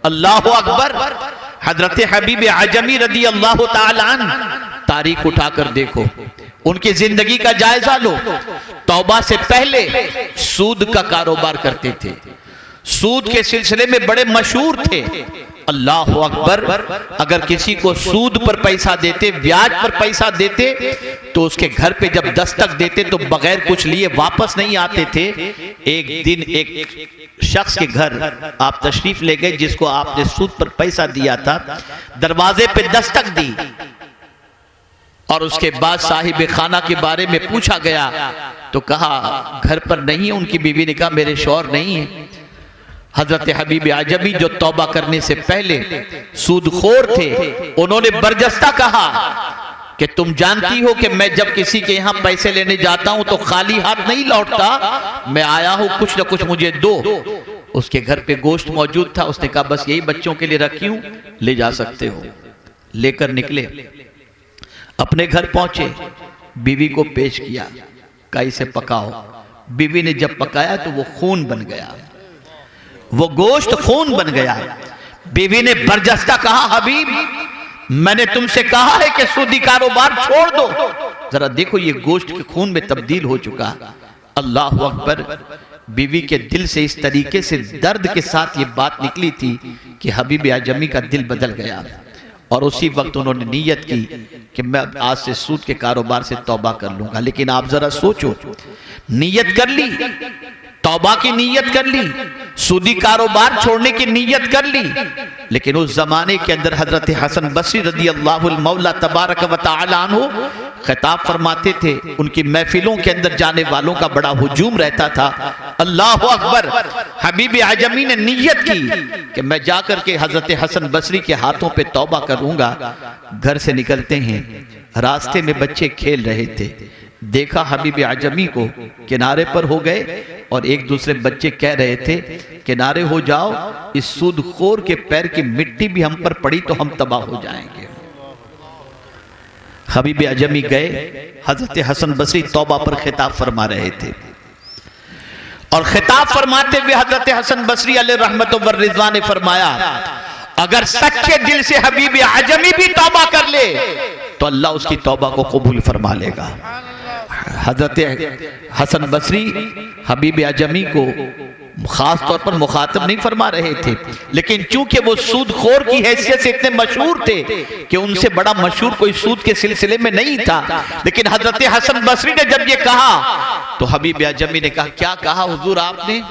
अल्लाह अकबर। हजरत हबीब आजमी रदी अल्लाह ताला अन्हु तारीख उठाकर देखो, उनकी जिंदगी का जायजा लो। तौबा से पहले सूद का कारोबार करते थे, सूद के सिलसिले में बड़े मशहूर थे। अल्लाह अकबर। अगर किसी को सूद पर पैसा देते, ब्याज पर पैसा देते, तो उसके घर पे जब दस्तक देते तो बगैर कुछ लिए वापस नहीं आते थे। एक दिन एक शख्स के घर आप तशरीफ ले गए जिसको आपने सूद पर पैसा दिया था, दरवाजे पे दस्तक दी और उसके बाद साहिब खाना के बारे में पूछा गया तो कहा घर पर नहीं है। उनकी बीवी ने कहा मेरे शौहर नहीं है। हजरत हबीब आजमी जो तौबा करने से पहले सूदखोर थे, उन्होंने बरजस्ता कहा कि तुम जानती हो कि मैं जब किसी के यहाँ पैसे लेने जाता हूं तो खाली हाथ नहीं लौटता, मैं आया हूं कुछ ना कुछ मुझे दो। उसके घर पे गोश्त मौजूद था, उसने कहा बस यही बच्चों के लिए रखी हूं, ले जा सकते हो। लेकर निकले, अपने घर पहुंचे, बीवी को पेश किया, कहा इसे पकाओ। बीवी ने जब पकाया तो वो खून बन गया, वो गोश्त खून बन गया। बीवी ने बरजस्ता कहा हबीब मैंने तुमसे कहा है कि सूदी कारोबार छोड़ दो, जरा देखो ये गोश्त के खून में तब्दील हो चुका। अल्लाह अकबर। बीवी के दिल से इस तरीके से दर्द के साथ ये बात निकली थी कि हबीब आजमी का दिल बदल गया और उसी वक्त उन्होंने नीयत की कि मैं आज से सूद के कारोबार से तौबा कर लूंगा। लेकिन आप जरा सोचो, नीयत कर ली, तौबा की नीयत कर ली, सूदी कारोबार छोड़ने की नीयत कर ली, लेकिन उस जमाने के अंदर हजरत हसन बसरी रदी अल्लाहुल मौला तबारक व तआला अन्हु खिताब फरमाते थे। उनकी महफिलों के अंदर जाने वालों का बड़ा हुजूम रहता था। अल्लाह अकबर। हबीब आजमी ने नीयत की कि मैं जाकर के हजरत हसन बसरी के हाथों पे तौबा करूंगा। घर से निकलते हैं, रास्ते में बच्चे खेल रहे थे, देखा हबीब आजमी को, किनारे पर हो गए और एक दूसरे बच्चे कह रहे थे किनारे हो जाओ, इस सूदखोर के पैर की मिट्टी भी हम पर पड़ी तो हम तबाह हो जाएंगे। हबीब आजमी गए, हजरत हसन बसरी तौबा पर खिताब फरमा रहे थे और खिताब फरमाते हुए हजरत हसन बसरी अलैहि रहमत व रिज़वान ने फरमाया अगर सच्चे दिल से हबीब आजमी भी तौबा कर ले तो अल्लाह उसकी तौबा को कबूल फरमा लेगा। हजरत हसन बसरी हबीब आजमी को खास तौर पर मुखातब नहीं फरमा रहे थे, लेकिन चूंकि वो सूदखोर की हैसियत से इतने मशहूर थे कि उनसे बड़ा मशहूर कोई सूद के सिलसिले में नहीं था। लेकिन हजरत हसन बसरी ने जब ये कहा तो हबीब आजमी ने कहा क्या कहा हुजूर आपने?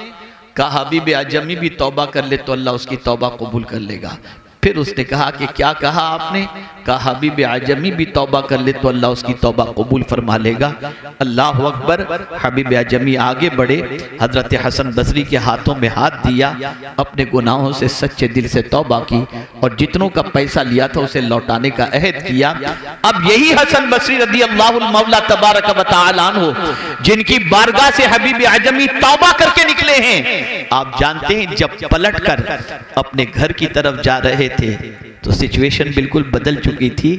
कहा हबीब आजमी भी तौबा कर ले तो अल्लाह उसकी तौबा कबूल कर लेगा। फिर उसने कहा कि क्या कहा आपने? कहा हबीब आजमी भी तौबा कर ले तो अल्लाह उसकी तौबा कबूल फरमा लेगा। अल्लाह अकबर। हबीब आजमी आगे बढ़े, हजरत हसन बसरी के हाथों में हाथ दिया, अपने गुनाहों से सच्चे दिल से तौबा की और जितनों का पैसा लिया था उसे लौटाने का अहद किया। अब यही हसन बसरी रदी अल्लाहुल मौला तबारक व तआला अन्हु जिनकी बारगाह से हबीब आजमी तौबा करके निकले हैं, आप जानते हैं जब पलट कर अपने घर की तरफ जा रहे थे तो सिचुएशन बिल्कुल बदल चुकी थी।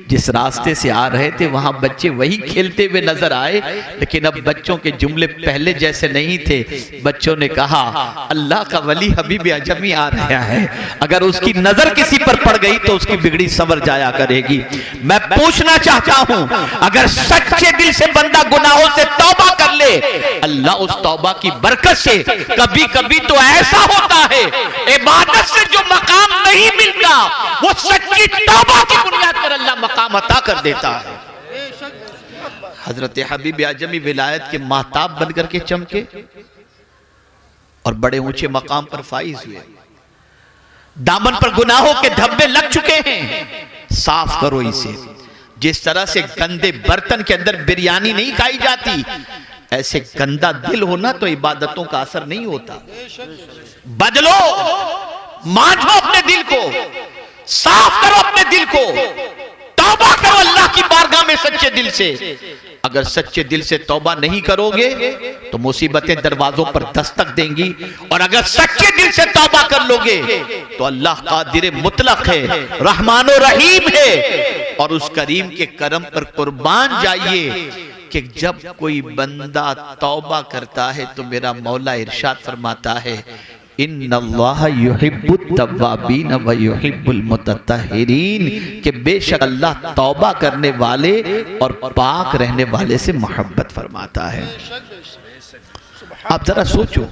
जिस रास्ते से आ रहे थे वहां बच्चे वही खेलते हुए नजर आए, लेकिन अब बच्चों के जुमले पहले जैसे नहीं थे। बच्चों ने कहा अल्लाह का वली हबीब आजमी आ रहा है, अगर उसकी नजर किसी पर पड़ गई तो उसकी बिगड़ी संवर जाया करेगी। मैं पूछना चाहता हूं अगर सच्चे दिल से बंदा गुनाहों से तौबा कर ले, अल्लाह उस तौबा की बरकत से कभी कभी तो ऐसा होता है इबादत से जो मकाम नहीं मिलता वो सच्ची तौबा की बुनियाद पर अल्लाह मकाम अता कर देता है। हजरत हबीब आजमी विलायत के महताब बनकर के चमके और बड़े ऊंचे मकाम पर फाइज हुए। दामन पर गुनाहों के धब्बे लग चुके हैं, साफ करो इसे। जिस तरह से गंदे बर्तन के अंदर बिरयानी नहीं खाई जाती, ऐसे गंदा दिल होना तो इबादतों का असर नहीं होता। बदलो, मांझो अपने दिल को, साफ करो अपने दिल को, तौबा करो अल्लाह की बारगाह में सच्चे दिल से। अगर सच्चे दिल से तौबा नहीं करोगे तो मुसीबतें दरवाजों पर दस्तक देंगी, और अगर सच्चे दिल से तौबा कर लोगे तो अल्लाह कादिर मुतलक है, रहमानो रहीम है, और उस करीम के करम पर कुर्बान जाइए कि जब कोई बंदा तौबा करता है तो मेरा मौला इरशाद फरमाता है इन्नल्लाह युहिब्बुत तव्वाबीन व युहिब्बुल मुतत्तहिरीन, कि बेशक अल्लाह तौबा करने वाले और पाक रहने वाले से मोहब्बत फरमाता है। आप जरा सोचो,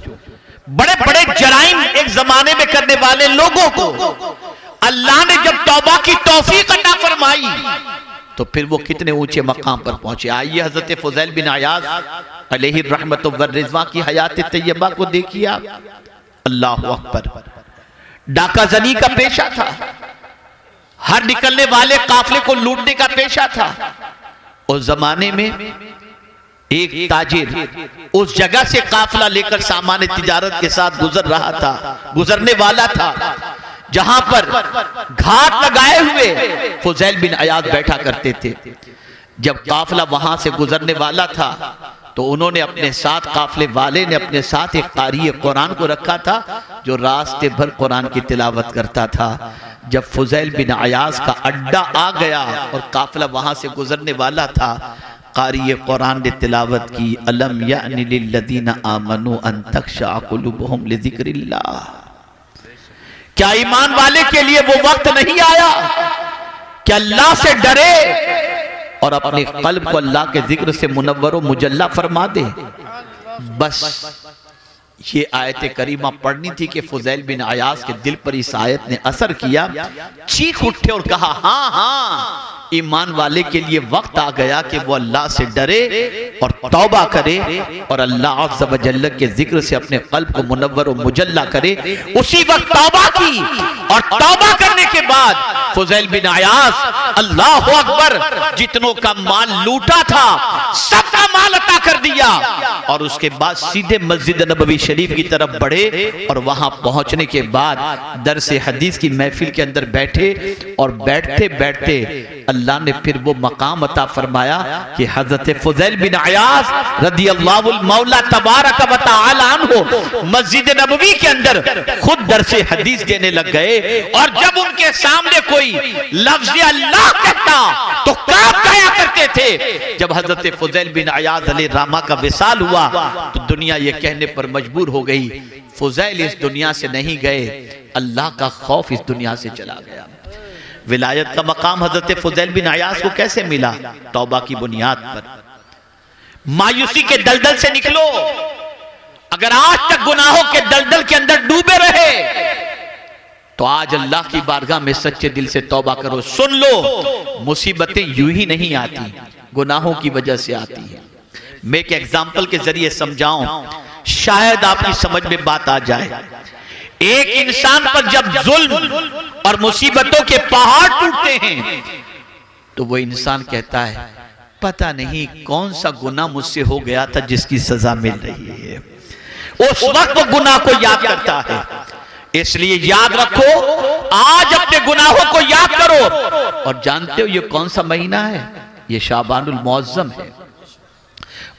बड़े बड़े जराइम एक जमाने में करने वाले लोगों को अल्लाह ने जब तौबा की तौफीक अता फरमाई तो फिर वो कितने ऊंचे मकाम पर पहुंचे। आइए हजरत फुज़ैल बिन अयाज़ अलैहि रहमतु व रिज़वा की हयात तैयबा को देखिए आप। अल्लाह अकबर। डाका जनी का पेशा था, हर निकलने वाले काफिले को लूटने का पेशा था। उस जमाने में एक ताजिर उस जगह से काफिला लेकर सामान तिजारत के साथ गुजरने वाला था, जहां पर घाट लगाए हुए फुज़ैल बिन अयाज़ बैठा करते थे। जब काफिला वहां से गुजरने वाला था तो उन्होंने अपने साथ, काफिले वाले ने अपने साथ एक कारी कुरान को रखा था जो रास्ते भर कुरान की तिलावत करता था। जब फुज़ैल बिन अयाज़ का अड्डा आ गया और काफिला वहां से गुजरने वाला था, कारी कुरान ने तिलावत की, अलम यानि लिल्लज़ीना आमनू अन तख़शअ क़ुलूबुहुम लिज़िक्रिल्लाह। क्या ईमान वाले के लिए वो वक्त नहीं आया कि अल्लाह से डरे और अपने कल्ब को अल्लाह के जिक्र से मुनव्वर व मुजल्ला फरमा दे। बस ये आयत करीमा पढ़नी थी कि फुज़ैल बिन अयाज़ के दिल पर इस आयत ने असर किया। चीख उठे और कहा, हाँ हाँ, ईमान वाले के लिए वक्त आ गया कि वो अल्लाह से डरे और तौबा करे और अल्लाह अज़्ज़ व जल्ल के जिक्र से अपने कल्ब को मुनव्वर व मुजल्ला करे। उसी वक्त तौबा की और तौबा करने के बाद फुज़ैल बिन अयाज़, अल्लाह अकबर, जितनों का माल लूटा था सबका माल अता कर दिया और उसके बाद सीधे मस्जिद नबवी शरीफ की तरफ बढ़े और वहां पहुंचने के बाद दरसे हदीस की महफिल के अंदर बैठे और बैठते बैठते अल्लाह ने फिर वो मकाम अता फरमाया कि हजरत फुज़ैल बिन अयाज़ रदियल्लाहु मौला तबारक व तआला अन्हु मस्जिद नबवी के अंदर खुद दरसे हदीस देने लग गए। और जब उनके सामने कोई लफ्ज़ अल्लाह कहता तो कांप जाया करते थे। जब हजरत फुज़ैल बिन अयाज़ अलैहि रहमा का विसाल हुआ तो दुनिया ये कहने पर मजबूर हो गई, फुज़ैल इस दुनिया से नहीं गए, अल्लाह का खौफ इस दुनिया से चला गया। विलायत का मकाम हजरत फुज़ैल बिन अयाज़ को कैसे मिला? तौबा की बुनियाद पर। मायूसी के दलदल से निकलो। अगर आज तक गुनाहों के दलदल के अंदर डूबे रहे तो आज अल्लाह की बारगाह में सच्चे दिल से तौबा करो। सुन लो, मुसीबतें यूं ही नहीं आती, गुनाहों की वजह से आती है। मैं एक एग्जाम्पल के जरिए समझाऊं, शायद आपकी समझ में बात आ जाए। एक इंसान पर जब जुल्म और मुसीबतों के पहाड़ टूटते हैं तो वो इंसान कहता है, पता नहीं कौन सा गुनाह मुझसे हो गया था जिसकी सजा मिल रही है। उस वक्त वो गुनाह को याद करता है। इसलिए याद रखो, आज अपने गुनाहों को याद करो। और जानते हो ये कौन सा महीना है? ये शाबानुल मुअज़्ज़म है।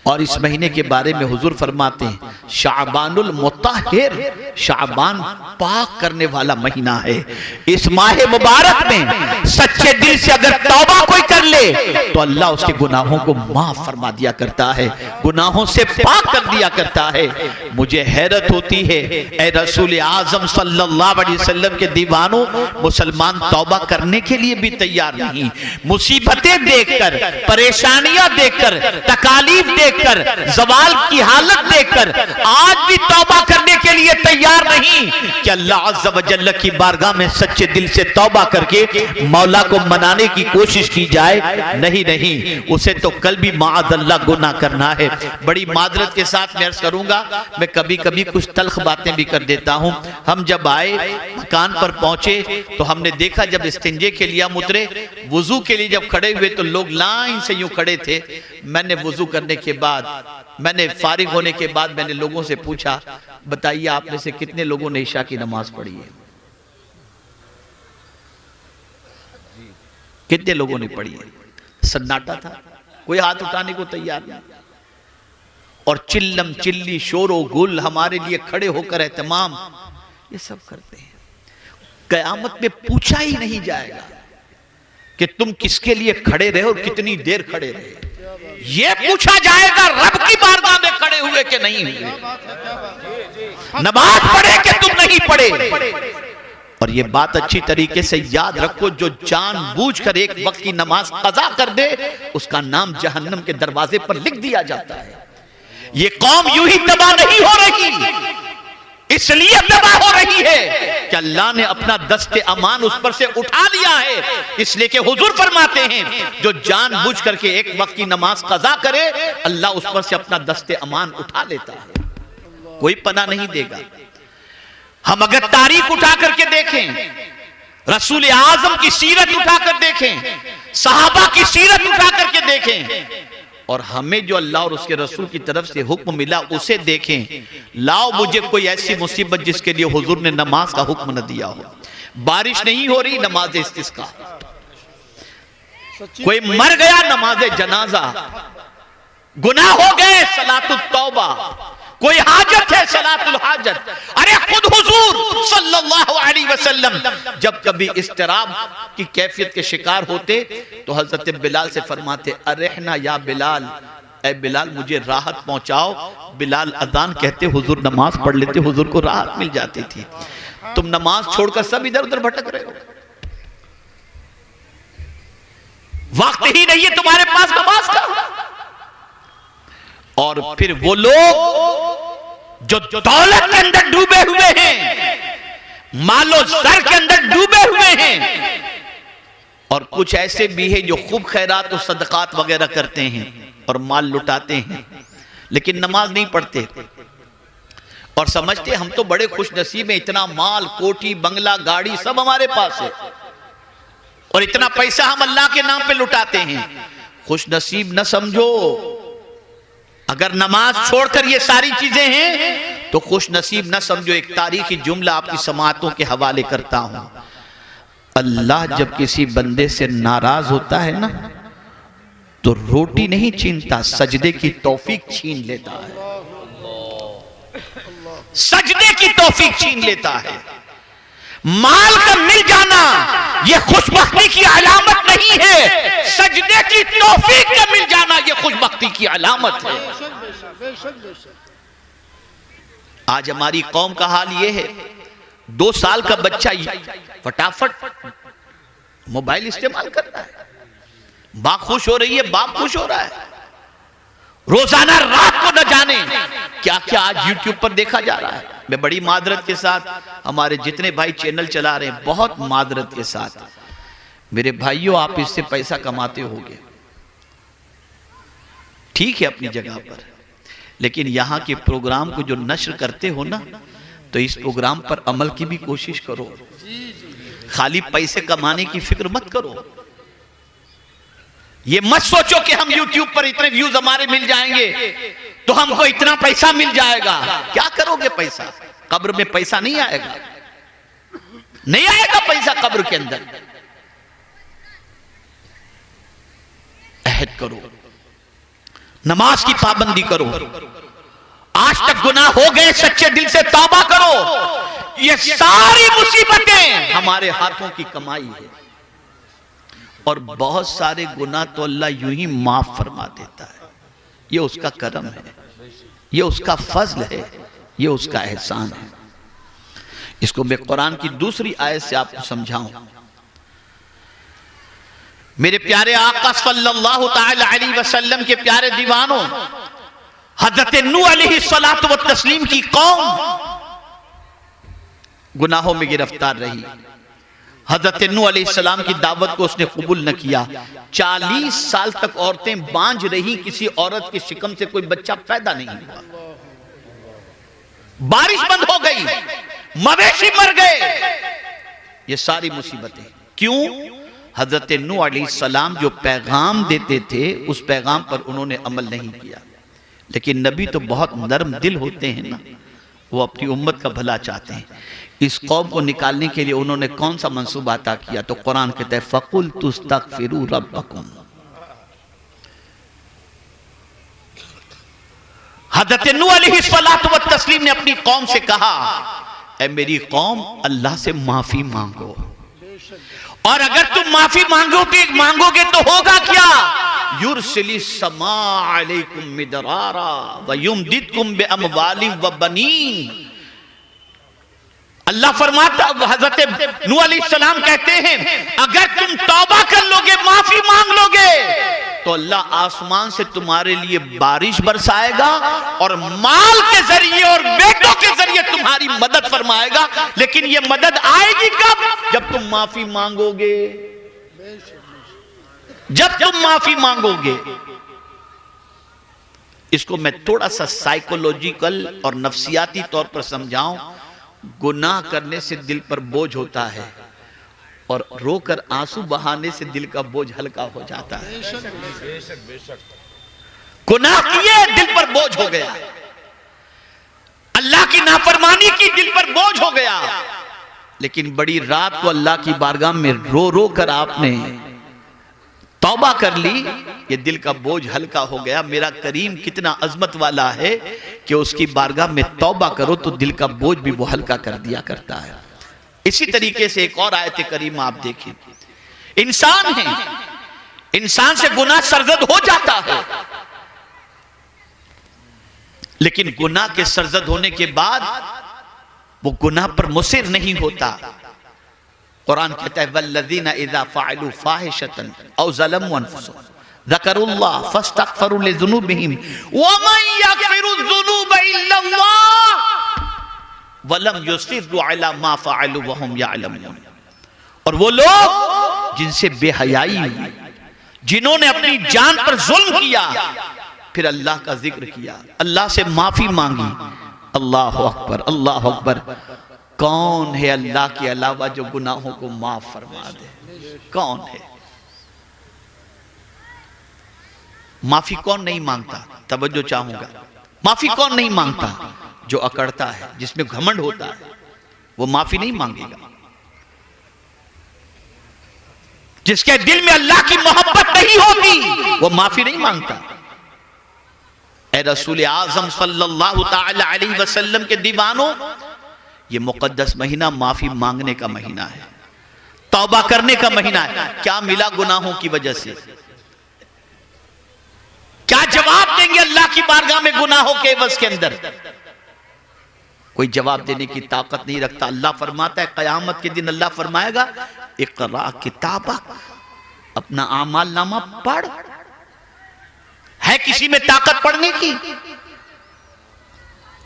और इस महीने के बारे में हुजूर फरमाते हैं, शाबानुल मुताहिर, शाबान पाक करने वाला महीना है। इस माह मुबारक में सच्चे दिल से अगर तौबा कोई कर ले तो अल्लाह उसके गुनाहों को माफ फरमा दिया करता है, गुनाहों से पाक कर दिया करता है। मुझे हैरत होती है, ए रसूल आज़म सल्लल्लाहु अलैहि वसल्लम के दीवानों, मुसलमान तौबा करने के लिए भी तैयार नहीं। मुसीबतें देखकर, परेशानियां देखकर, तकालीफ देखकर, ज़वाल की हालत देखकर आज भी तौबा करने के लिए तैयार नहीं कि अल्लाह अज़्ज़ व जल्ल की बारगाह में सच्चे दिल से तौबा करके मौला को मनाने की कोशिश की जाए। नहीं नहीं, उसे तो कल भी माअज़ल्लाह गुनाह करना है। बड़ी मादरत के साथ मैं अर्ज़ करूंगा, मैं कभी कभी कुछ तल्ख बातें भी कर देता हूं। हम जब आए, मकान पर पहुंचे तो हमने देखा जब इस्तिंजे के लिए हम उतरे, वुजू के लिए जब खड़े हुए तो लोग लाइन से यूं खड़े थे। मैंने वुजू करने के बाद, मैंने फारिग होने के बाद मैंने लोगों से पूछा, बताइए आप में से कितने लोगों ने इशा की नमाज पढ़ी है? कितने लोगों ने पढ़ी है? सन्नाटा था, कोई हाथ उठाने को तैयार नहीं। और चिल्लम चिल्ली, शोरो गुल हमारे लिए खड़े होकर एहतमाम, ये सब करते हैं। कयामत में पूछा ही नहीं जाएगा कि तुम किसके लिए खड़े रहे और कितनी देर खड़े रहे। ये पूछा जाएगा रब की बारगाह में खड़े हुए कि नहीं हुए। नमाज पढ़े कि तुम नहीं पढ़े। और ये बात अच्छी तरीके से याद रखो, जो जानबूझकर एक वक्त की नमाज कज़ा कर दे उसका नाम जहन्नम के दरवाजे पर लिख दिया जाता है। ये कौम यूं ही तबाह नहीं हो रही, इसलिए तबाह हो रही है कि अल्लाह ने अपना दस्ते अमान उस पर से उठा लिया है। इसलिए कि हुजूर फरमाते हैं जो जानबूझ करके एक वक्त की नमाज कज़ा करे अल्लाह उस पर से अपना दस्ते अमान उठा लेता है, कोई पनाह नहीं देगा। हम अगर तारीख उठा करके देखें, रसूल आजम की सीरत उठा कर देखें, सहाबा की सीरत उठा करके देखें, और हमें जो अल्लाह और उसके रसूल की तरफ से हुक्म मिला उसे देखें। लाओ मुझे कोई ऐसी मुसीबत जिसके लिए हुजूर ने नमाज का हुक्म न दिया हो। बारिश नहीं हो रही, नमाज इस्तिस्का। कोई मर गया, नमाज जनाजा। गुनाह हो गए, सलातुत तौबा। कोई हाजत है, सलातुल हाजत। अरे खुद हुजूर सल्लल्लाहु अलैहि वसल्लम जब कभी इस्तिराब की कैफियत के शिकार होते तो हजरत बिलाल से फरमाते, अरहना या बिलाल, ए बिलाल मुझे राहत पहुंचाओ। बिलाल अजान कहते, हुजूर नमाज पढ़ लेते, हुजूर को राहत मिल जाती थी। तुम नमाज छोड़कर सब इधर उधर भटक रहे हो, वक्त ही नहीं है तुम्हारे पास नमाज का। और फिर वो लोग जो दौलत के अंदर डूबे हुए हैं, मालो जर के अंदर डूबे हुए हैं, और कुछ ऐसे भी हैं जो खूब खैरात और सदकात वगैरह करते हैं और माल लुटाते हैं, लेकिन नमाज नहीं पढ़ते और समझते हम तो बड़े खुश नसीब हैं, इतना माल, कोठी, बंगला, गाड़ी सब हमारे पास है और इतना पैसा हम अल्लाह के नाम पे लुटाते हैं। खुश नसीब न समझो। अगर नमाज छोड़कर ये सारी चीजें हैं तो खुश नसीब न समझो। एक तारीखी जुमला आपकी समाअतों के हवाले करता हूं। अल्लाह जब किसी बंदे से नाराज होता है ना तो रोटी नहीं छीनता, सजदे की तौफीक छीन लेता है। सजदे की तौफीक छीन लेता है। माल का मिल जाना यह खुशबख्ती की अलामत नहीं है, सजदे की तौफीक का मिल जाना यह खुशबख्ती की अलामत है। आज हमारी कौम का हाल यह है, 2 साल का बच्चा फटाफट मोबाइल इस्तेमाल करता है, मां खुश हो रही है, बाप खुश हो रहा है। रोजाना रात को न जाने क्या क्या आज यूट्यूब पर देखा जा रहा है। मैं बड़ी मादरत के साथ, हमारे जितने भाई चैनल चला रहे हैं, बहुत मादरत के साथ, मेरे भाइयों आप इससे पैसा कमाते होगे, ठीक है अपनी जगह पर, लेकिन यहां के प्रोग्राम को जो नश्र करते हो ना, तो इस प्रोग्राम पर अमल की भी कोशिश करो। खाली पैसे कमाने की फिक्र मत करो। ये मत सोचो कि हम YouTube पर इतने व्यूज हमारे मिल जाएंगे तो हमको इतना पैसा मिल जाएगा। क्या करोगे पैसा? कब्र में पैसा नहीं आएगा, नहीं आएगा पैसा कब्र के अंदर। अहद करो, नमाज की पाबंदी करो। आज तक गुनाह हो गए, सच्चे दिल से तौबा करो। ये सारी मुसीबतें हमारे हाथों की कमाई है और बहुत सारे गुनाह तो अल्लाह यूं ही माफ फरमा देता है। ये उसका करम है, ये उसका फजल है, ये उसका एहसान है। इसको मैं कुरान की दूसरी आयत से आपको समझाऊं। मेरे प्यारे आका सल्लल्लाहु ताला अलैहि वसल्लम के प्यारे दीवानों, हजरत नूह अलैहिस्सलातु व तस्लीम की कौम गुनाहों में गिरफ्तार रही। हजरत नूह अलैहिस्सलाम की दावत को उसने कबूल न किया। 40 साल तक औरतें बांझ रही, किसी औरत के शिकम से कोई बच्चा पैदा नहीं हुआ। बारिश बंद हो गई, मवेशी मर गए। ये सारी मुसीबतें क्यों? हजरत नूह अलैहिस्सलाम जो पैगाम देते थे उस पैगाम पर उन्होंने अमल नहीं किया। लेकिन नबी तो बहुत नर्म दिल होते हैं ना, वो अपनी उम्मत का भला चाहते हैं। इस कौम को निकालने के लिए उन्होंने कौन सा मंसूबा अता किया? तो कुरान कहता है फकुल तुस्तगफिरू रब्बकुम। हजरत नूह अलैहिस्सलातु व तस्लीम ने अपनी कौम से कहा, ऐ मेरी कौम, अल्लाह से माफी मांगो, और अगर तुम माफी मांगोगे तो होगा क्या? युरसिली समा अलैकुम मिदरारा व युमदिदकुम बिअमवालिन व बनीन। अल्लाह फरमाता, हजरत नूह अलैहिस्सलाम कहते हैं अगर तुम तौबा कर लोगे, माफी मांग लोगे, तो अल्लाह आसमान से तुम्हारे लिए बारिश बरसाएगा और माल के जरिए और बेटों के जरिए तुम्हारी मदद फरमाएगा। लेकिन ये मदद आएगी कब? जब तुम माफी मांगोगे, जब तुम माफी मांगोगे। इसको मैं थोड़ा सा साइकोलॉजिकल और नफ्सियाती तौर पर समझाऊं। गुनाह करने से दिल पर बोझ होता है और रोकर आंसू बहाने से दिल का बोझ हल्का हो जाता है। गुनाह किए दिल पर बोझ हो गया, अल्लाह की नाफरमानी की दिल पर बोझ हो गया, लेकिन बड़ी रात को अल्लाह की बारगाह में रो रो कर आपने तौबा कर ली, ये दिल का बोझ हल्का हो गया। मेरा करीम कितना अजमत वाला है कि उसकी बारगाह में तौबा करो तो दिल का बोझ भी वो हल्का कर दिया करता है। इसी तरीके से एक और आयत करीमा आप देखिए, इंसान है, इंसान से गुनाह सरजद हो जाता है, लेकिन गुनाह के सरजद होने के बाद वो गुनाह पर मुसिर नहीं होता। कुरान कहता है वल्लज़ीना इज़ा फ़अलू फ़ाहिशतन औ ज़लमू अनफुसहुम ज़करुल्लाह फ़स्तग़फ़रू लिज़ुनूबिहिम वमन यग़फ़िरुज़्ज़ुनूब इल्लल्लाह वलम युसिर्रू अला मा फ़अलू वहुम यअलमून। और वो लोग जिनसे बेहयाई हुई, जिन्होंने अपनी जान पर जुल्म किया, फिर अल्लाह का जिक्र किया, अल्लाह से माफी मांगी। अल्लाह अकबर, अल्लाह अकबर। कौन है अल्लाह के अलावा जो गुनाहों को माफ फरमा दे? कौन है? माफी कौन नहीं मांगता? तवज्जो चाहूंगा, माफी कौन नहीं मांगता? जो अकड़ता है, जिसमें घमंड होता है, वो माफी नहीं मांगेगा। जिसके दिल में अल्लाह की मोहब्बत नहीं होती वो माफी नहीं मांगता। ए रसूल आज़म सल्लल्लाहु तआला अलैहि वसल्लम के दीवानों, ये मुकद्दस महीना माफी मांगने का महीना है, तौबा करने का महीना है। क्या मिला गुनाहों की वजह से? क्या जवाब देंगे अल्लाह की बारगाह में गुनाहों के एवज के अंदर? कोई जवाब देने की ताकत नहीं रखता। अल्लाह फरमाता है कयामत के दिन अल्लाह फरमाएगा इक़रा किताबक, अपना आमाल नामा पढ़। है किसी में ताकत पढ़ने की?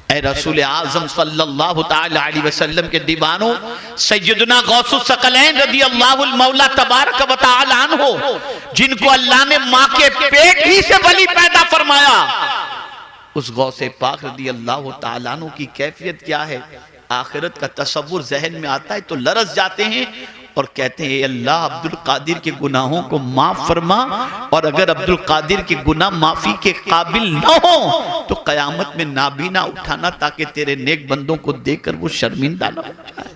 ऐ रसूल आज़म सल्लल्लाहु तआला अलैहि वसल्लम के दीवानों, सैयदना गौसुस सकलैन रदियल्लाहु मौला तबारक व तआला अन्हु, जिनको अल्लाह ने मां के पेट ही से बली पैदा फरमाया, उस गौसे पाक रदियल्लाहु तआला अन्हु की कैफियत क्या है? आखिरत का तसव्वुर जहन में आता है तो लरस जाते हैं और कहते हैं अल्लाह अब्दुल कादिर के गुनाहों को माफ फरमा, और अगर अब्दुल कादिर के गुनाह माफी के काबिल न हो तो कयामत में नाबीना उठाना, ताकि तेरे नेक बंदों को देखकर वो शर्मिंदा न हो जाए।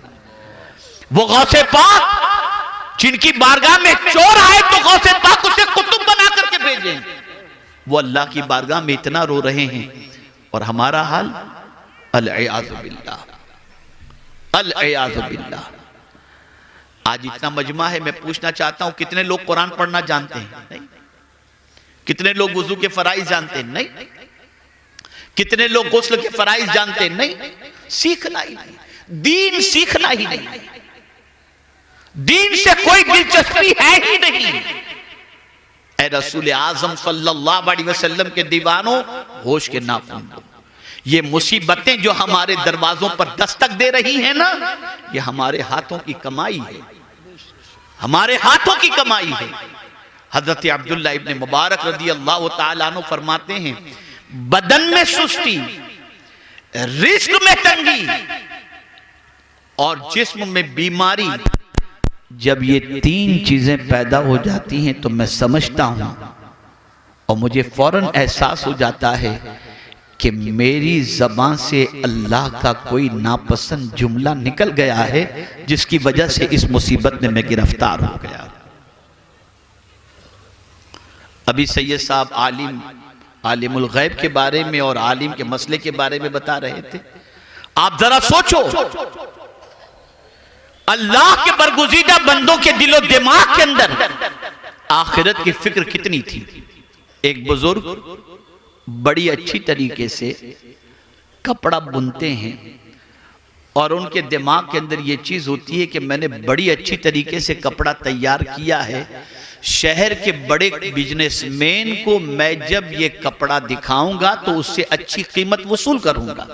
वो गौसे पाक जिनकी बारगाह में चोर आए तो गौसे पाक उसे कुतुब बना करके भेजे, वो अल्लाह की बारगाह में इतना रो रहे हैं, और हमारा हाल अल-इयाज़ु बिल्लाह, अल-इयाज़ु बिल्लाह। आज इतना मजमा है, मैं पूछना चाहता हूं कितने लोग कुरान पढ़ना जानते हैं? नहीं। कितने लोग वुजू के फराइज जानते हैं? नहीं। कितने लोग गुस्ल के फराइज जानते हैं? नहीं। सीखना ही नहीं, दीन सीखना ही नहीं, दीन से कोई दिलचस्पी है ही नहीं। ऐ रसूल आज़म सल्लल्लाहु अलैहि वसल्लम के दीवानों, होश के नाखून, ये मुसीबतें जो हमारे दरवाजों पर दस्तक दे रही हैं ना, ये हमारे हाथों की कमाई है, हमारे हाथों की कमाई है। हजरत अब्दुल्लाह इब्न मुबारक रदियल्लाहु ताला अन्हु फरमाते हैं बदन में सुस्ती, रिस्क में तंगी और जिस्म में बीमारी, जब ये तीन चीजें पैदा हो जाती हैं तो मैं समझता हूं और मुझे फौरन एहसास हो जाता है कि मेरी जबान से अल्लाह का कोई नापसंद जुमला निकल गया है, जिसकी वजह से इस मुसीबत में मैं गिरफ्तार हो गया। अभी सैयद साहब आलिमुल गैब के बारे में और आलिम के मसले के बारे में बता रहे थे। आप जरा सोचो, अल्लाह के बरगुज़ीदा बंदों के दिलो दिमाग के अंदर आखिरत की फिक्र कितनी थी। एक बुजुर्ग बड़ी अच्छी तरीके से कपड़ा बुनते हैं और उनके दिमाग के अंदर ये चीज होती है कि मैंने बड़ी अच्छी तरीके से कपड़ा तैयार किया है, शहर के बड़े बिजनेसमैन को मैं जब ये कपड़ा दिखाऊंगा तो उससे अच्छी कीमत वसूल करूंगा।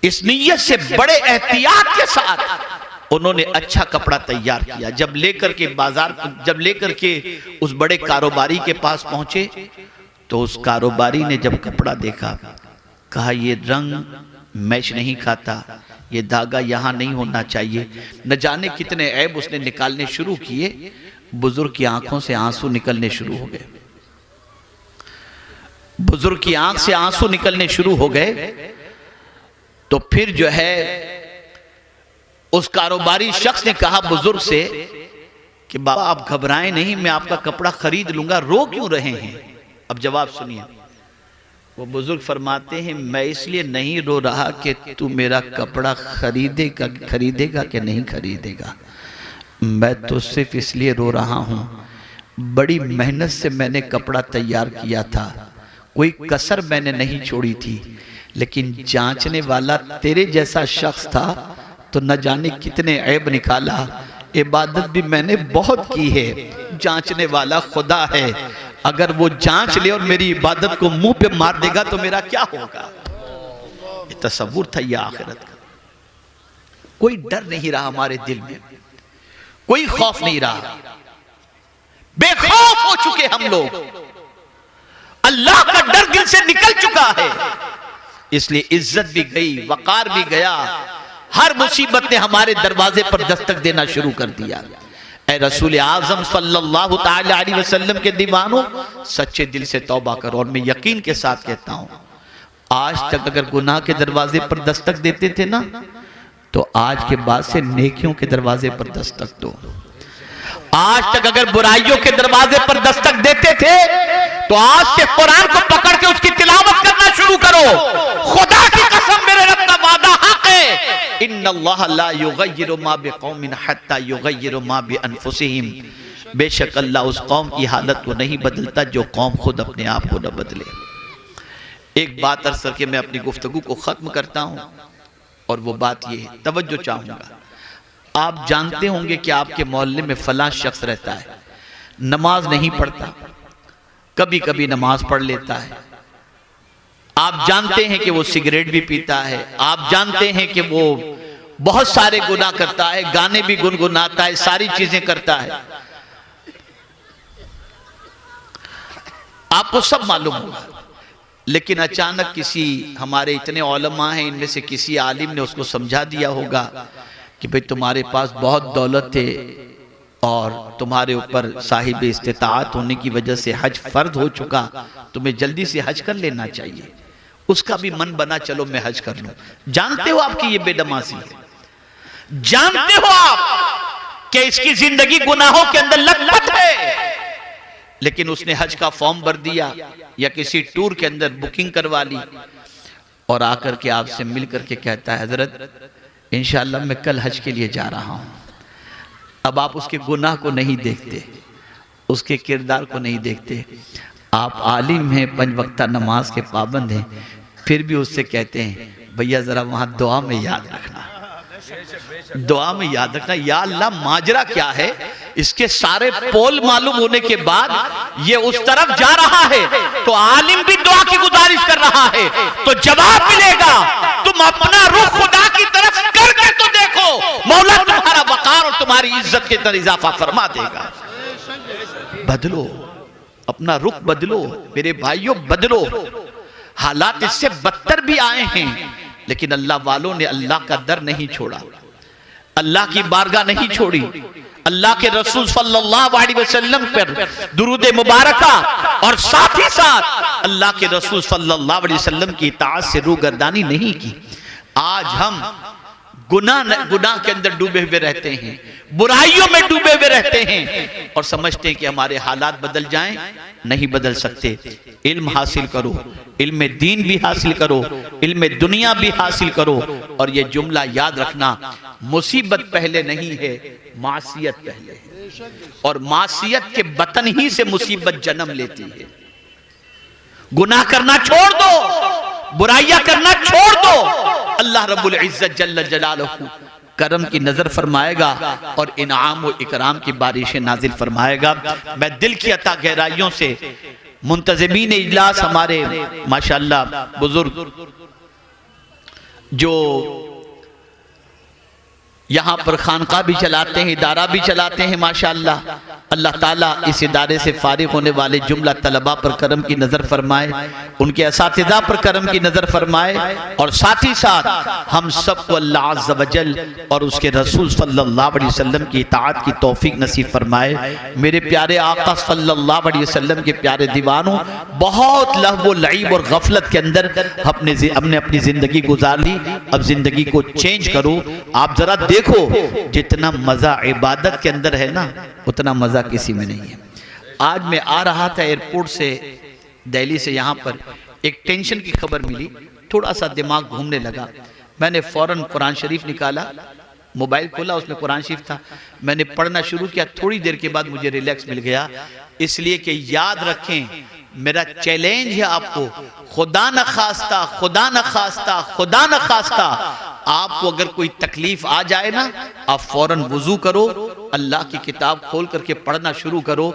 इस नीयत से बड़े एहतियात के साथ उन्होंने अच्छा कपड़ा तैयार किया। जब लेकर के उस बड़े कारोबारी के पास पहुंचे तो उस कारोबारी ने जब कपड़ा देखा, कहा ये रंग मैच नहीं खाता, ये धागा यहां नहीं होना चाहिए। न जाने कितने ऐब उसने निकालने शुरू किए। बुजुर्ग की आंखों से आंसू निकलने शुरू हो गए। बुजुर्ग की आंख से आंसू निकलने शुरू हो गए। तो फिर जो है उस कारोबारी शख्स ने कहा बुजुर्ग से कि बाबा आप घबराएं नहीं, मैं आपका कपड़ा खरीद लूंगा, रो क्यों रहे हैं? अब जवाब सुनिए। वो बुजुर्ग फरमाते हैं मैं इसलिए नहीं रो रहा कि तू मेरा कपड़ा खरीदेगा कि नहीं खरीदेगा, मैं तो सिर्फ इसलिए रो रहा हूं, बड़ी मेहनत से मैंने कपड़ा तैयार किया था, कोई कसर मैंने नहीं छोड़ी थी, लेकिन जांचने वाला तेरे जैसा शख्स था तो न जाने कितने ऐब निकाला। इबादत भी मैंने बहुत की है, जांचने वाला खुदा है, अगर वो जांच ले और मेरी इबादत को मुंह पे मार देगा तो मेरा क्या होगा? ये तसव्वुर था ये आखिरत का। कोई डर नहीं रहा हमारे दिल में, कोई खौफ नहीं रहा, बेखौफ हो चुके हम लोग, अल्लाह का डर दिल से निकल चुका है। इसलिए इज्जत भी गई, वकार भी गया, हर मुसीबत ने हमारे दरवाजे पर दस्तक देना शुरू कर दिया। ऐ रसूल आज़म सल्लल्लाहु ताला अलैहि वसल्लम के दीवानों, सच्चे दिल से तौबा करो। और मैं यकीन के साथ कहता हूं, आज तक अगर गुनाह के दरवाजे पर दस्तक देते थे ना, तो आज के बाद से नेकियों के दरवाजे पर दस्तक दो। आज तक अगर बुराइयों के दरवाजे पर दस्तक देते थे, तो आज से कुरान को पकड़ के उसकी तिलावत करना शुरू करो। खुदा की कसम, मेरे रब का वादा हक है, इन्नल्लाह ला युगय्यिरु मा बिकौमिन हत्ता युगय्यिरु मा बिअनफुसिहिम। बेशक अल्लाह उस कौम की हालत को नहीं बदलता जो कौम खुद अपने आप को न बदले। एक बात अर्ज करके मैं अपनी गुफ्तगू को खत्म करता हूं, और वो बात ये है, तवज्जो चाहूंगा। आप जानते होंगे कि आपके मोहल्ले में फलां शख्स रहता है, नमाज नहीं पढ़ता, कभी कभी नमाज पढ़ लेता है। आप जानते हैं कि वो सिगरेट भी पीता है, आप जानते हैं कि वो बहुत सारे गुनाह करता है, गाने भी गुनगुनाता है, सारी चीजें करता है, आपको सब मालूम होगा। लेकिन अचानक किसी, हमारे इतने उलमा हैं, इनमें से किसी आलिम ने उसको समझा दिया होगा कि भाई तुम्हारे पास बहुत दौलत है और तुम्हारे ऊपर साहिब इस्तिताअत होने की वजह से हज फर्ज हो चुका, तुम्हें जल्दी से हज कर लेना चाहिए। उसका भी मन बना चलो मैं हज कर लूं। जानते हो आपकी ये बेदमाशी है, जानते हो आप कि इसकी जिंदगी गुनाहों के अंदर लथपथ है, लेकिन उसने हज का फॉर्म भर दिया या किसी टूर के अंदर बुकिंग करवा ली और आकर के आपसे मिल करके कहता है हजरत इंशाअल्लाह मैं कल हज के लिए जा रहा हूं। अब आप उसके गुनाह को नहीं देखते, उसके किरदार को नहीं देखते। आप आलिम हैं, 5 वक्ता नमाज के पाबंद हैं, फिर भी उससे कहते हैं भैया जरा वहां दुआ में याद रखना, दुआ में याद रखना। या अल्लाह माजरा क्या है? इसके सारे पोल मालूम होने के बाद ये उस तरफ जा रहा है, तो आलिम भी दुआ की गुजारिश कर रहा है, तो जवाब मिलेगा। तुम अपना रुख खुदा की तरफ करके तो देखो, मौला तुम्हारा वकार और तुम्हारी इज्जत के अंदर इजाफा फरमा देगा। बदलो, अपना रुख बदलो मेरे भाइयों, बदलो। हालात इससे बदतर भी आए हैं, लेकिन अल्लाह वालों ने अल्लाह का दर नहीं छोड़ा, अल्लाह की बारगाह नहीं छोड़ी, अल्लाह के रसूल सल्लल्लाहु अलैहि वसल्लम पर दुरूद मुबारका और साथ ही साथ अल्लाह के रसूल सल्लल्लाहु अलैहि वसल्लम की इताअत से रूगर्दानी नहीं की। आज हम गुनाह के अंदर डूबे हुए रहते हैं, बुराइयों में डूबे हुए रहते हैं और समझते हैं कि हमारे हालात बदल जाएं। नहीं बदल सकते। इल्म हासिल करो, इल्म दीन भी हासिल करो, इल्म दुनिया भी हासिल करो। और ये जुमला याद रखना, मुसीबत पहले नहीं है, मासियत पहले है, और मासियत के बतन ही से मुसीबत जन्म लेती है। गुनाह करना छोड़ दो बुराइयां करना छोड़ दो। अल्लाह रब्बुल इज्जत जल्ल जलालहू करम की नजर फरमाएगा और इनाम व इकराम की बारिशें नाजिल फरमाएगा। मैं दिल की अता गहराइयों से मुंतज़िमीन इजलास हमारे माशाअल्लाह बुजुर्ग जो यहाँ पर खानका भी चलाते हैं, इदारा भी चलाते हैं माशाअल्लाह, अल्लाह ताला इस इदारे से फारिग होने वाले जुमला तलबा पर करम की नज़र फरमाए, उनके असातिज़ा पर करम की नज़र फरमाए और साथ ही साथ हम सबको अल्लाह अज़्ज़ व जल और उसके रसूल सल्लल्लाहु अलैहि वसल्लम की इताअत की तौफीक नसीब फरमाए। मेरे प्यारे आका सल्लल्लाहु अलैहि वसल्लम के प्यारे दीवानों, बहुत लहव व लईब और गफलत के अंदर हमने अपनी ज़िंदगी गुजार ली। अब ज़िंदगी को चेंज करो। आप ज़रा देखो, जितना मजा इबादत के अंदर है ना, उतना मजा किसी में नहीं है। आज मैं आ रहा था एयरपोर्ट से, दिल्ली से, यहाँ पर एक टेंशन की खबर मिली, थोड़ा सा दिमाग घूमने लगा। मैंने फौरन कुरान शरीफ निकाला, मोबाइल खोला, उसमें कुरान शरीफ था, मैंने पढ़ना शुरू किया। थोड़ी देर के बाद मुझे रिलैक्स मिल गया। इसलिए कि याद रखें, मेरा चैलेंज है आपको, खुदा न खास्ता, खुदा न खास्ता, खुदा न खास्ता आपको अगर कोई तकलीफ आ जाए ना, आप फौरन वुजू करो, अल्लाह की किताब खोल करके पढ़ना शुरू करो।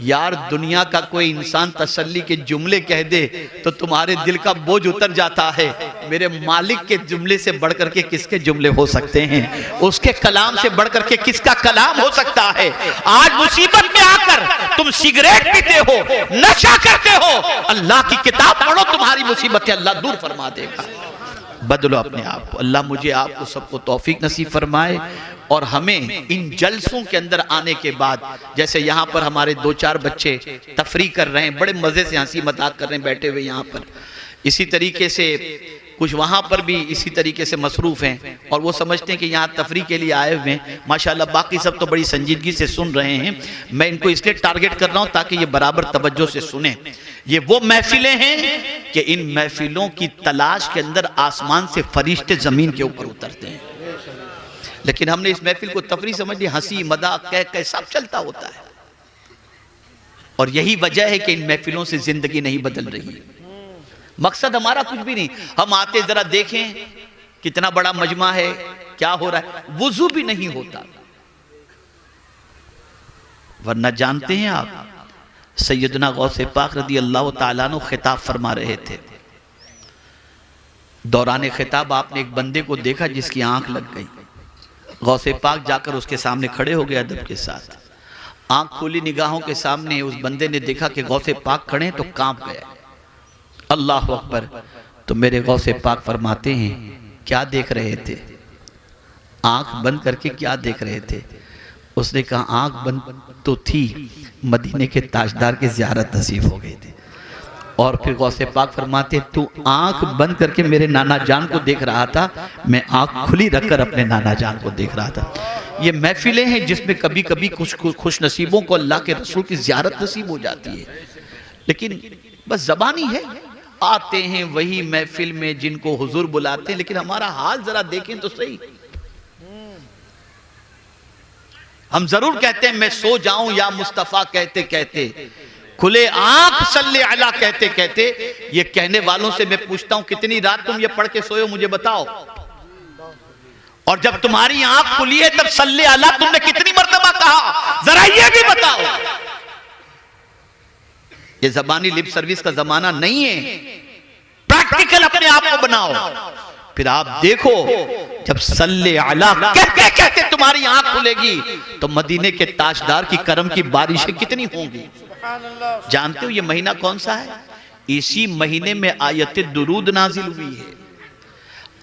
यार दुनिया का कोई इंसान तसल्ली के जुमले कह दे तो तुम्हारे दिल का बोझ उतर जाता है। मेरे मालिक के जुमले से बढ़ करके किसके जुमले हो सकते हैं? उसके कलाम से बढ़ करके किसका कलाम हो सकता है? आज मुसीबत में आकर तुम सिगरेट पीते हो, नशा करते हो, अल्लाह की किताब पढ़ो, तुम्हारी मुसीबतें अल्लाह दूर फरमा देगा। बदलो अपने आप को। अल्लाह मुझे आपको सबको तौफीक नसीब फरमाए और हमें इन जलसों के अंदर आने के बाद, जैसे यहाँ पर हमारे 2-4 बच्चे तफरी कर रहे हैं, बड़े मज़े से हंसी मजाक कर रहे हैं बैठे हुए यहाँ पर, इसी तरीके से कुछ वहाँ पर भी इसी तरीके से मसरूफ़ हैं और वो समझते हैं कि यहाँ तफरी के लिए आए हुए हैं। माशाल्लाह बाकी सब तो बड़ी संजीदगी से सुन रहे हैं। मैं इनको इसलिए टारगेट कर रहा हूँ ताकि ये बराबर तवज्जो से सुने। ये वो महफिलें हैं कि इन महफिलों की तलाश के अंदर आसमान से फरिश्ते ज़मीन के ऊपर उतरते हैं, लेकिन हमने इस महफिल को तफरी समझ ली, हंसी मजाक कह कह सब चलता होता है। और यही वजह है कि इन महफिलों से जिंदगी नहीं बदल रही। मकसद हमारा कुछ भी नहीं, हम आते जरा देखें कितना बड़ा मजमा है, क्या हो रहा है, वुजू भी नहीं होता। वरना जानते हैं आप, सैयदना गौसे पाक रदी अल्लाह ताला अन्हु खिताब फरमा रहे थे। दौरान खिताब आपने एक बंदे को देखा जिसकी आंख लग गई। गौसे पाक जाकर उसके सामने खड़े हो गए अदब के साथ। आंख खोली निगाहों के सामने उस बंदे ने देखा कि गौसे पाक खड़े हैं तो कांप गया। अल्लाह अकबर। तो मेरे गौसे पाक फरमाते हैं, क्या देख रहे थे? आंख बंद करके क्या देख रहे थे? उसने कहा आंख बंद तो थी, मदीने के ताजदार के ज़ियारत नसीब हो गए थे। और फिर गौसे पाक फरमाते, तू आंख बंद करके मेरे नाना जान को देख रहा था, मैं आंख खुली रखकर अपने नाना जान को देख रहा था। ये महफिलें हैं जिसमें कभी कभी कुछ खुश नसीबों को अल्लाह के रसूल की ज़ियारत नसीब हो जाती है, लेकिन बस ज़बानी है। आते हैं वही महफिल में जिनको हुजूर बुलाते हैं, लेकिन हमारा हाल जरा देखें तो सही। हम जरूर कहते हैं मैं सो जाऊं या मुस्तफा कहते कहते, खुले आंख सल्ले अला कहते कहते। ये कहने वालों से मैं पूछता हूं, कितनी रात तुम ये पढ़ के सोए हो मुझे बताओ? और जब तुम्हारी आंख खुली है तब सल्ले अला तुमने कितनी मर्तबा कहा, जरा ये भी बताओ। ये जबानी लिप सर्विस का जमाना नहीं है, प्रैक्टिकल अपने आप को बनाओ। फिर आप देखो जब सल्ले अला कहते कहते तुम्हारी आंख खुलेगी तो मदीने के ताजदार की करम की बारिशें कितनी होंगी। जानते हो ये महीना कौन सा है? इसी महीने में आयते दुरूद नाजिल हुई है।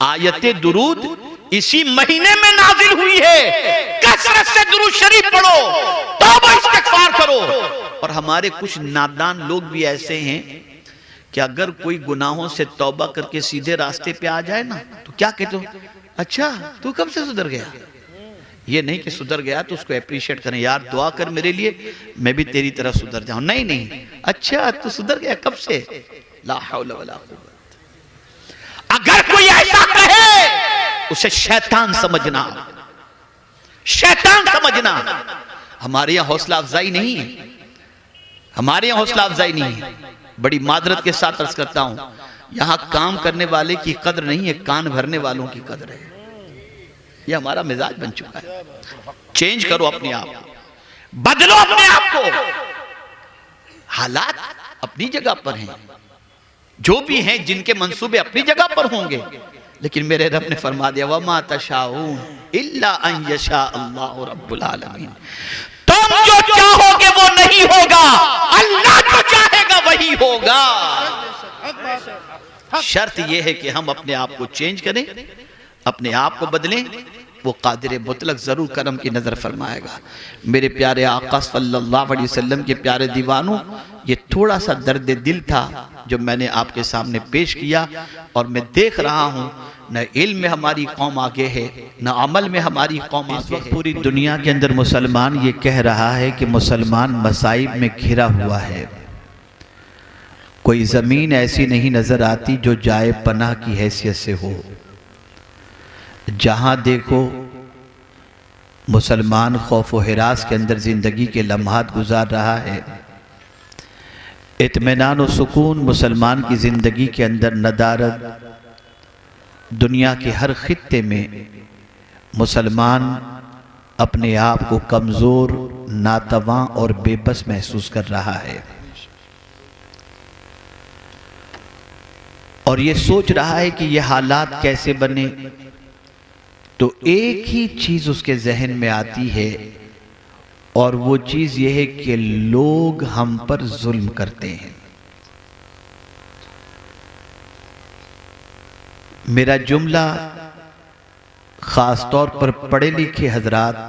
आयते दुरूद इसी महीने में नाजिल हुई है। कसरत से दुरूद शरीफ पढ़ो, तौबा इस्तिग़फ़ार करो। और हमारे कुछ नादान लोग भी ऐसे हैं कि अगर कोई गुनाहों से तौबा करके सीधे रास्ते पे आ जाए ना तो क्या कहते हो, अच्छा तू कब से सुधर गया? ये नहीं कि सुधर गया तो उसको अप्रिशिएट करें, यार दुआ कर मेरे लिए मैं भी तेरी तरह सुधर जाऊं। नहीं नहीं, अच्छा तू सुधर गया कब से? ला हौला वला कुव्वत। अगर कोई ऐसा कहे उसे शैतान समझना, शैतान समझना। हमारे यहां हौसला अफजाई नहीं है, हमारे यहां हौसला अफजाई नहीं है। बड़ी मादरत के साथ अर्ज करता हूं, यहां काम करने वाले की कदर नहीं है, कान भरने वालों की कदर है। ये हमारा मिजाज बन चुका है। चेंज करो अपने आप, बदलो अपने आप को। हालात अपनी जगह पर हैं, जो भी हैं, जिनके मंसूबे अपनी जगह पर होंगे, लेकिन मेरे रब ने फरमा दिया वमा तशाऊन इल्ला अन यशा अल्लाहु रब्बुल आलमीन। तुम जो चाहोगे वो नहीं होगा, अल्लाह जो चाहेगा वही होगा। शर्त यह है कि हम अपने आप को चेंज करें, अपने आप को बदलें। वो कादिर मुतलक जरूर करम की नजर फरमाएगा। मेरे प्यारे आका सल्लल्लाहु अलैहि वसल्लम के प्यारे दीवानों, ये थोड़ा सा दर्द दिल था जो मैंने आपके सामने पेश किया। और मैं देख रहा हूँ न इल्म में हमारी कौम आगे है, न अमल में हमारी कौम आगे है। पूरी दुनिया के अंदर मुसलमान ये कह रहा है कि मुसलमान मसाइब में घिरा हुआ है। कोई ज़मीन ऐसी नहीं नज़र आती जो जाए पनाह की हैसियत से हो। जहाँ देखो मुसलमान खौफ व हिरास के अंदर ज़िंदगी के लम्हात गुजार रहा है। इत्मीनान व सुकून मुसलमान की ज़िंदगी के अंदर नदारत। दुनिया के हर खित्ते में मुसलमान अपने आप को कमज़ोर, नातवां और बेबस महसूस कर रहा है और ये सोच रहा है कि ये हालात कैसे बने। तो एक ही चीज़ उसके जहन में आती है और वो चीज़ ये है कि लोग हम पर जुल्म करते हैं। मेरा जुमला ख़ास तौर पर पढ़े लिखे हजरात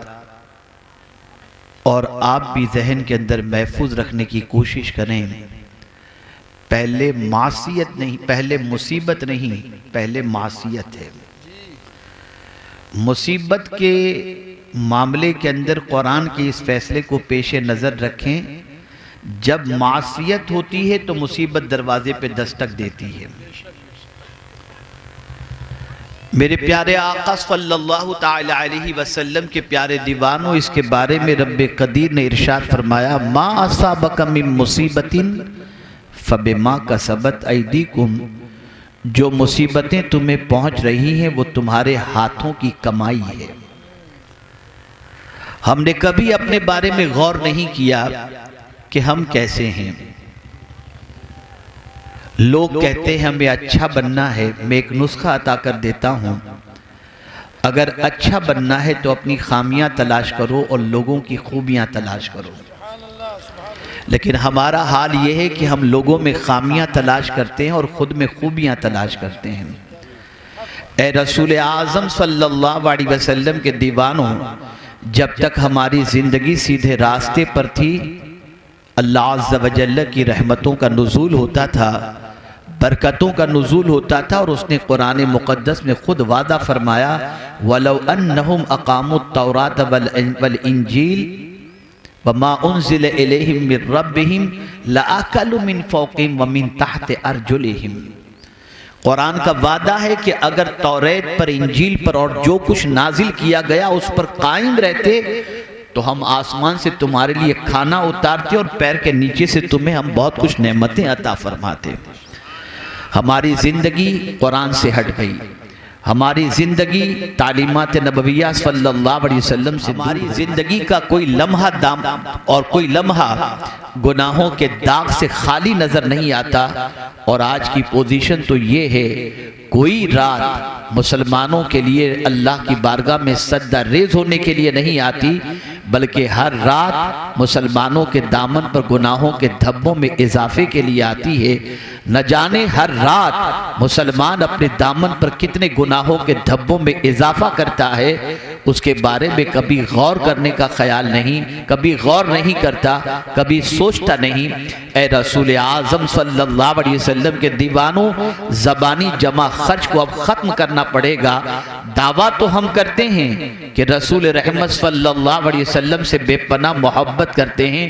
और आप भी जहन के अंदर महफूज रखने की कोशिश करें। पहले मासियत नहीं, पहले मुसीबत नहीं, पहले मासियत है। मुसीबत के मामले के अंदर कुरान के इस फैसले को पेश नज़र रखें, जब मासियत होती है तो मुसीबत दरवाजे पे दस्तक देती है। मेरे प्यारे आका सल्लल्लाहु ताला अलैहि वसल्लम के प्यारे दीवानों, इसके बारे में रब्बे कदीर ने इरशाद फरमाया मा असाबका मिन मुसीबतिन फबिमा कसबत ऐदीकुम। जो मुसीबतें तुम्हें पहुंच रही हैं वो तुम्हारे हाथों की कमाई है। हमने कभी अपने बारे में गौर नहीं किया कि हम कैसे हैं। लोग कहते हैं हमें अच्छा बनना है। मैं एक नुस्खा अता कर देता हूं, अगर अच्छा बनना है तो अपनी खामियां तलाश करो और लोगों की खूबियां तलाश करो। लेकिन हमारा हाल यह है कि हम लोगों में खामियां तलाश करते हैं और ख़ुद में खूबियां तलाश करते हैं। ए रसूल आज़म सल्लल्लाहु अलैहि वसल्लम के दीवानों, जब तक हमारी ज़िंदगी सीधे रास्ते पर थी, अल्लाह अज़्ज़ व जल्ल की रहमतों का नुज़ूल होता था, बरकतों का नुज़ूल होता था। और उसने कुरान मुक़द्दस में ख़ुद वादा फरमाया वलौ अन्नहुम अक़ामुत तौरात वल इंजील वमा उन्ज़िला इलैहिम मिन रब्बिहिम लअकलू मिन फ़ौक़िहिम व मिन तहति अर्जुलिहिम। कुरान का वादा है कि अगर तौरेत पर, इंजील पर और जो कुछ नाजिल किया गया उस पर कायम रहते तो हम आसमान से तुम्हारे लिए खाना उतारते और पैर के नीचे से तुम्हें हम बहुत कुछ नेमतें अता फरमाते। हमारी ज़िंदगी कुरान से हट गई। हमारी ज़िंदगी तालीमात नबविया सल्लल्लाहु अलैहि वसल्लम से, हमारी ज़िंदगी का कोई लम्हा दाम और कोई लम्हा गुनाहों के दाग से खाली नज़र नहीं आता। और आज की पोजीशन तो ये है, कोई रात मुसलमानों के लिए अल्लाह की बारगाह में सजदा रेज़ होने के लिए नहीं आती, बल्कि हर रात मुसलमानों के दामन पर गुनाहों के धब्बों में इजाफे के लिए आती है। न जाने हर रात मुसलमान अपने दामन पर कितने गुनाहों के धब्बों में इजाफा करता है, उसके बारे में कभी गौर करने का ख्याल नहीं, कभी गौर नहीं करता, कभी सोचता नहीं। ए रसूल आज़म सल्लल्लाहु अलैहि वसल्लम के दीवानों, ज़बानी जमा खर्च को अब ख़त्म करना पड़ेगा। दावा तो हम करते हैं कि रसूल रहमत सल्लल्लाहु अलैहि वसल्लम से बेपनाह मोहब्बत करते हैं,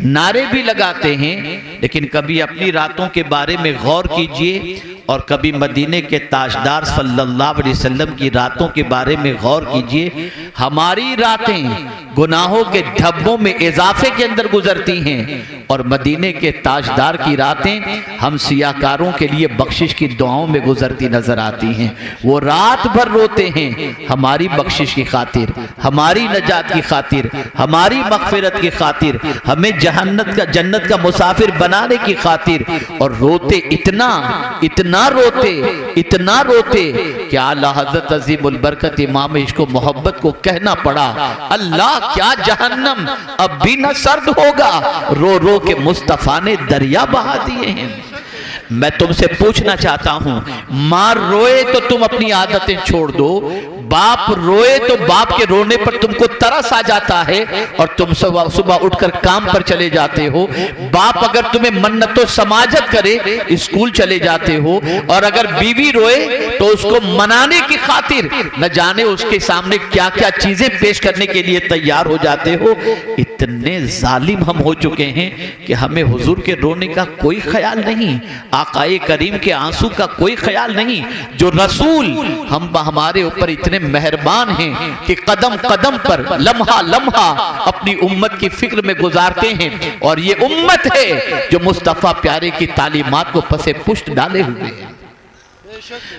नारे भी लगाते हैं, लेकिन कभी अपनी रातों के बारे में गौर कीजिए और कभी मदीने के ताजदार सल्लल्लाहु अलैहि वसल्लम की रातों के बारे में गौर कीजिए। हमारी रातें गुनाहों के धब्बों में इजाफे के अंदर गुजरती हैं, और मदीने के ताजदार की रातें हम सियाकारों के लिए बख्शिश की दुआओं में गुजरती नजर आती हैं। वो रात भर रोते हैं हमारी बख्शिश की खातिर, हमारी नजात की खातिर, हमारी मगफिरत की खातिर, हमें जन्नत का मुसाफिर बनाने की खातिर। और रोते इतना रोते कि आला हज़रत अज़ीमुल बरकत इमाम इश्क़ व मोहब्बत को कहना पड़ा, अल्लाह क्या जहन्नम अब भी न सर्द होगा, रो रो के मुस्तफ़ा ने दरिया बहा दिए हैं। मैं तुमसे पूछना चाहता हूं, माँ रोए तो तुम अपनी आदतें छोड़ दो, बाप रोए तो बाप के रोने पर तुमको तरस आ जाता है और तुम सुबह उठकर काम पर चले जाते हो। बाप अगर तुम्हें मन्नतो समाजत करे स्कूल चले जाते हो, और अगर बीवी रोए तो उसको मनाने की खातिर न जाने उसके सामने क्या क्या चीजें पेश करने के लिए तैयार हो जाते हो। इतने जालिम हम हो चुके हैं कि हमें हुजूर के रोने का कोई ख्याल नहीं, आकाए करीम के आंसू का कोई ख्याल नहीं। जो रसूल हमारे ऊपर इतने मेहरबान हैं कि कदम कदम पर लम्हा लम्हा अपनी उम्मत की फिक्र में गुजारते हैं, और ये उम्मत है जो मुस्तफा प्यारे की तालीमात को पसे पुष्ट डाले हुए है।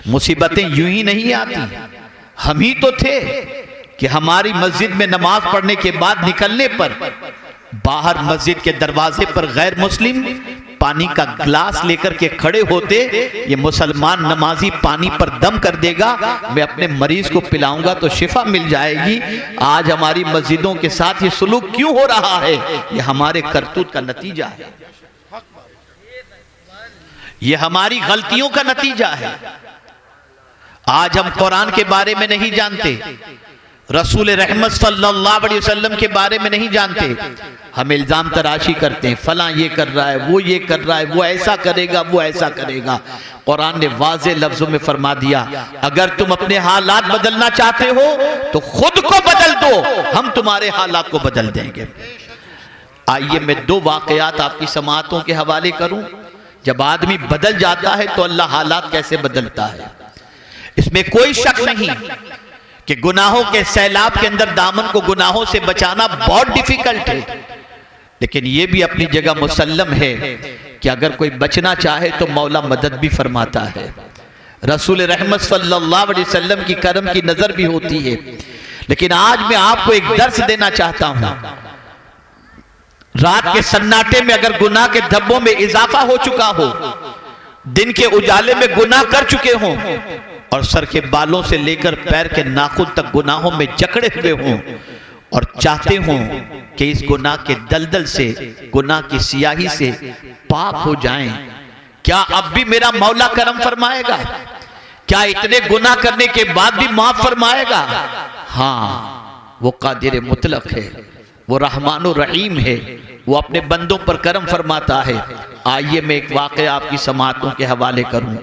मुसीबतें यूं ही नहीं आती, हम ही तो थे कि हमारी मस्जिद में नमाज पढ़ने के बाद निकलने पर बाहर मस्जिद के दरवाजे पर गैर मुस्लिम पानी का ग्लास लेकर के खड़े होते, ये मुसलमान नमाजी पानी पर दम कर देगा, मैं अपने मरीज को पिलाऊंगा तो शिफा मिल जाएगी। आज हमारी मस्जिदों के साथ ये सुलूक क्यों हो रहा है? ये हमारे करतूत का नतीजा है, ये हमारी गलतियों का नतीजा है। आज हम कुरान के बारे में नहीं जानते, रसूल रहमत सल्लल्लाहु अलैहि वसल्लम के बारे में नहीं जानते, हम इल्जाम तराशी करते हैं, फलां ये कर रहा है, वो ये कर रहा है, वो ऐसा करेगा, वो ऐसा करेगा। कुरान ने वाज़े लफ्जों में फरमा दिया, अगर तुम अपने हालात बदलना चाहते हो तो खुद को बदल दो, हम तुम्हारे हालात को बदल देंगे। आइए मैं दो वाकयात आपकी समाअतों के हवाले करूं। जब आदमी बदल जाता है तो अल्लाह हालात कैसे बदलता है, इसमें कोई शक नहीं कि गुनाहों के सैलाब के अंदर दामन को गुनाहों से बचाना बहुत डिफिकल्ट है, लेकिन यह भी अपनी जगह मुसल्लम है कि अगर कोई बचना चाहे तो मौला मदद भी फरमाता है। रसूल रहमत सल्लल्लाहु अलैहि वसल्लम की करम की नजर भी होती है। लेकिन आज मैं आपको एक दर्स देना चाहता हूं, रात के सन्नाटे में अगर गुनाह के धब्बों में इजाफा हो चुका हो, दिन के उजाले में गुनाह कर चुके हों, और सर के बालों से लेकर पैर के नाखून तक गुनाहों में जकड़े हुए हों, और चाहते हों कि इस गुनाह के दलदल से, गुनाह की सियाही से पाक हो जाएं, क्या अब भी मेरा मौला करम फरमाएगा? क्या इतने गुनाह करने के बाद भी माफ फरमाएगा? हाँ, वो कादिर मुतलक है, वो रहमानुर रहीम है, वो अपने बंदों पर करम फरमाता है। आइए मैं एक वाक़या आपकी समाअतों के हवाले करूं।